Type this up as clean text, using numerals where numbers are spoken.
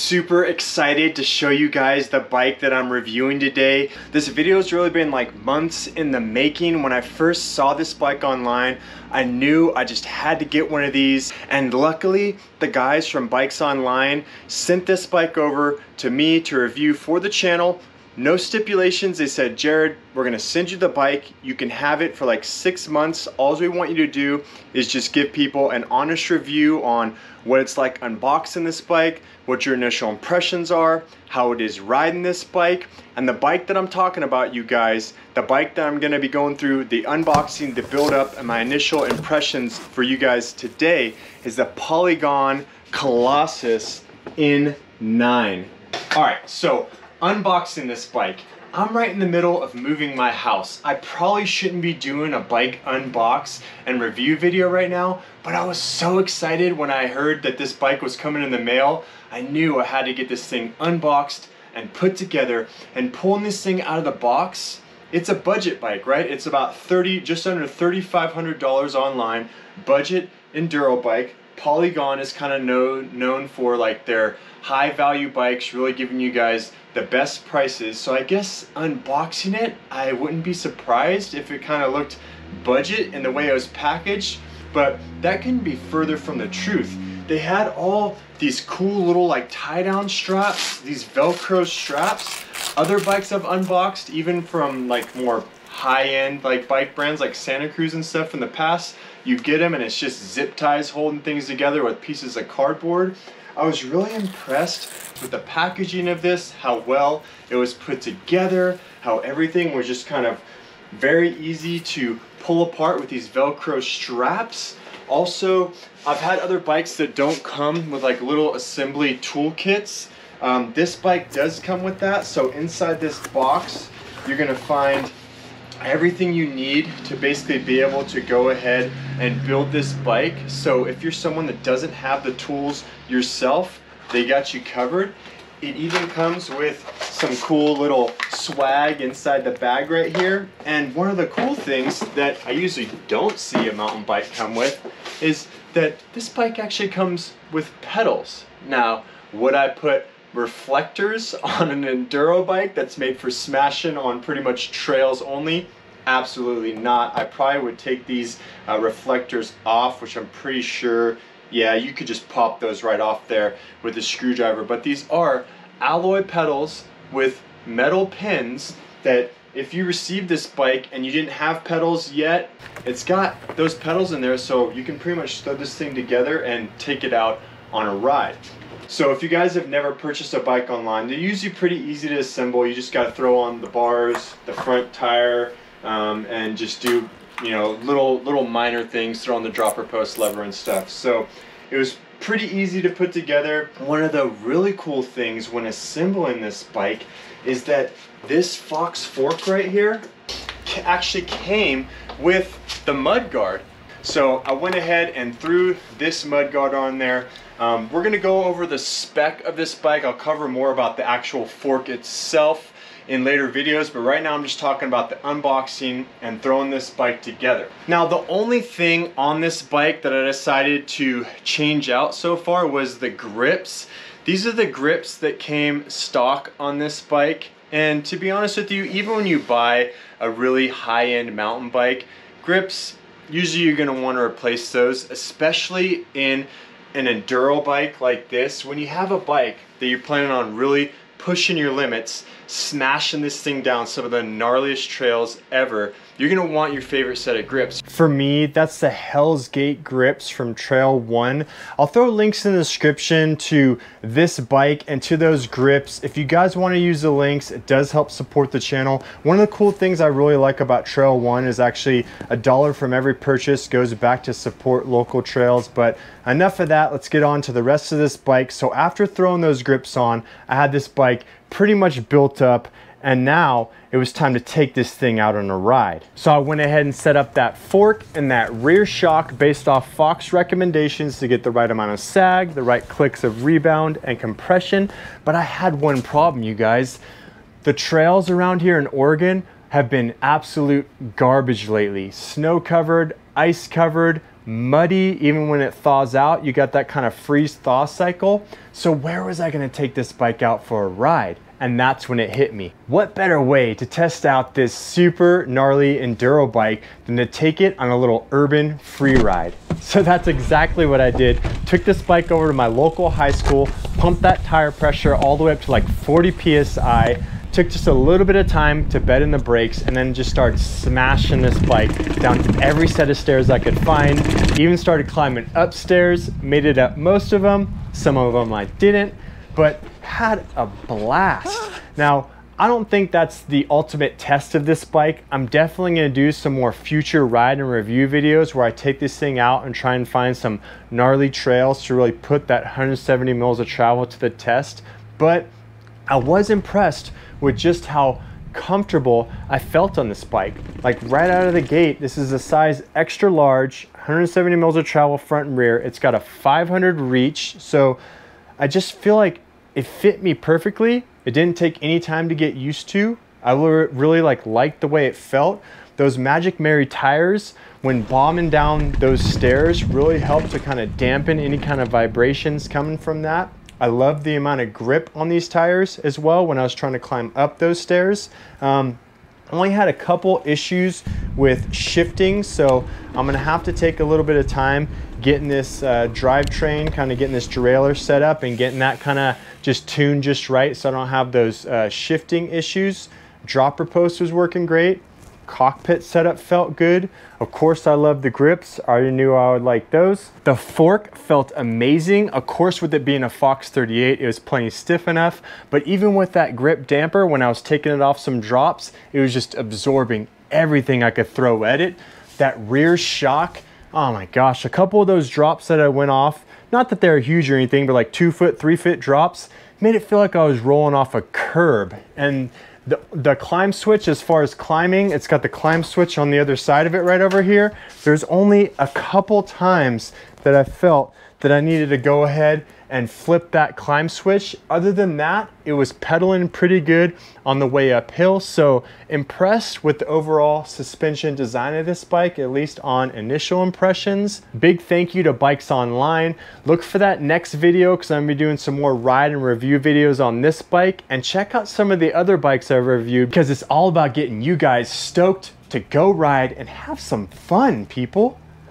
super excited to show you guys the bike that I'm reviewing today. This video has really been like months in the making. When I first saw this bike online, I knew I just had to get one of these, and luckily the guys from Bikes Online sent this bike over to me to review for the channel. No stipulations. They said, Jared, we're gonna send you the bike. You can have it for like 6 months. All we want you to do is just give people an honest review on what it's like unboxing this bike, what your initial impressions are, how it is riding this bike. And the bike that I'm talking about, you guys, the bike that I'm gonna be going through the unboxing, the build up, and my initial impressions for you guys today is the Polygon Collosus N9. All right, so unboxing this bike. I'm right in the middle of moving my house. I probably shouldn't be doing a bike unbox and review video right now, but I was so excited when I heard that this bike was coming in the mail. I knew I had to get this thing unboxed and put together. And pulling this thing out of the box, it's a budget bike, right? It's about just under $3,500 online, budget enduro bike. Polygon is kind of known for like their high value bikes, really giving you guys the best prices. So I guess unboxing it, I wouldn't be surprised if it kind of looked budget in the way it was packaged, but that couldn't be further from the truth. They had all these cool little like tie down straps, these Velcro straps. Other bikes I've unboxed, even from like more high-end like bike brands like Santa Cruz and stuff in the past, you get them and it's just zip ties holding things together with pieces of cardboard. I was really impressed with the packaging of this, how well it was put together, how everything was just kind of very easy to pull apart with these Velcro straps. Also, I've had other bikes that don't come with like little assembly toolkits. This bike does come with that, so inside this box you're gonna find everything you need to basically be able to go ahead and build this bike. So if you're someone that doesn't have the tools yourself, they got you covered. It even comes with some cool little swag inside the bag right here. And one of the cool things that I usually don't see a mountain bike come with is that this bike actually comes with pedals. Now, would I put reflectors on an enduro bike that's made for smashing on pretty much trails only? Absolutely not. I probably would take these reflectors off, which I'm pretty sure, yeah, you could just pop those right off there with a screwdriver. But these are alloy pedals with metal pins that if you receive this bike and you didn't have pedals yet, it's got those pedals in there, so you can pretty much throw this thing together and take it out on a ride. So if you guys have never purchased a bike online, they're usually pretty easy to assemble. You just got to throw on the bars, the front tire, and just do, you know, little minor things, throw on the dropper post lever and stuff. So it was pretty easy to put together. One of the really cool things when assembling this bike is that this Fox fork right here actually came with the mud guard. So I went ahead and threw this mud guard on there. We're gonna go over the spec of this bike. I'll cover more about the actual fork itself in later videos, but right now I'm just talking about the unboxing and throwing this bike together. Now, the only thing on this bike that I decided to change out so far was the grips. These are the grips that came stock on this bike, and to be honest with you, even when you buy a really high-end mountain bike, grips, usually you're gonna want to replace those, especially in an enduro bike like this. When you have a bike that you're planning on really pushing your limits, smashing this thing down some of the gnarliest trails ever, you're gonna want your favorite set of grips. For me, that's the Hell's Gate grips from Trail 1. I'll throw links in the description to this bike and to those grips. If you guys wanna use the links, it does help support the channel. One of the cool things I really like about Trail 1 is actually $1 from every purchase goes back to support local trails. But enough of that, let's get on to the rest of this bike. So after throwing those grips on, I had this bike pretty much built up, and now it was time to take this thing out on a ride. So I went ahead and set up that fork and that rear shock based off Fox recommendations to get the right amount of sag, the right clicks of rebound and compression. But I had one problem, you guys. The trails around here in Oregon have been absolute garbage lately. Snow covered, ice covered, muddy even when it thaws out. You got that kind of freeze thaw cycle. So where was I gonna take this bike out for a ride? And that's when it hit me. What better way to test out this super gnarly enduro bike than to take it on a little urban free ride? So that's exactly what I did. Took this bike over to my local high school, pumped that tire pressure all the way up to like 40 PSI, took just a little bit of time to bed in the brakes, and then just started smashing this bike down every set of stairs I could find. Even started climbing upstairs, made it up most of them. Some of them I didn't, but had a blast. Now, I don't think that's the ultimate test of this bike. I'm definitely gonna do some more future ride and review videos where I take this thing out and try and find some gnarly trails to really put that 170 mils of travel to the test. But I was impressed with just how comfortable I felt on this bike. Like right out of the gate, this is a size extra large, 170 mils of travel front and rear. It's got a 500 reach, so I just feel like it fit me perfectly. It didn't take any time to get used to. I really liked the way it felt. Those Magic Mary tires, when bombing down those stairs, really helped to kind of dampen any kind of vibrations coming from that. I love the amount of grip on these tires as well when I was trying to climb up those stairs. Only had a couple issues with shifting, so I'm gonna have to take a little bit of time getting this drivetrain, kind of getting this derailleur set up and getting that kind of just tuned just right so I don't have those shifting issues. Dropper post was working great. Cockpit setup felt good. Of course, I love the grips. I already knew I would like those. The fork felt amazing. Of course, with it being a Fox 38, it was plenty stiff enough, but even with that grip damper, when I was taking it off some drops, it was just absorbing everything I could throw at it. That rear shock, oh my gosh, a couple of those drops that I went off, not that they're huge or anything, but like 2 foot, 3 foot drops, made it feel like I was rolling off a curb. And the climb switch, as far as climbing, it's got the climb switch on the other side of it right over here. There's only a couple times that I felt that I needed to go ahead and flip that climb switch. Other than that, it was pedaling pretty good on the way uphill. So impressed with the overall suspension design of this bike, at least on initial impressions. Big thank you to Bikes Online. Look for that next video because I'm gonna be doing some more ride and review videos on this bike, and check out some of the other bikes I've reviewed because it's all about getting you guys stoked to go ride and have some fun, people.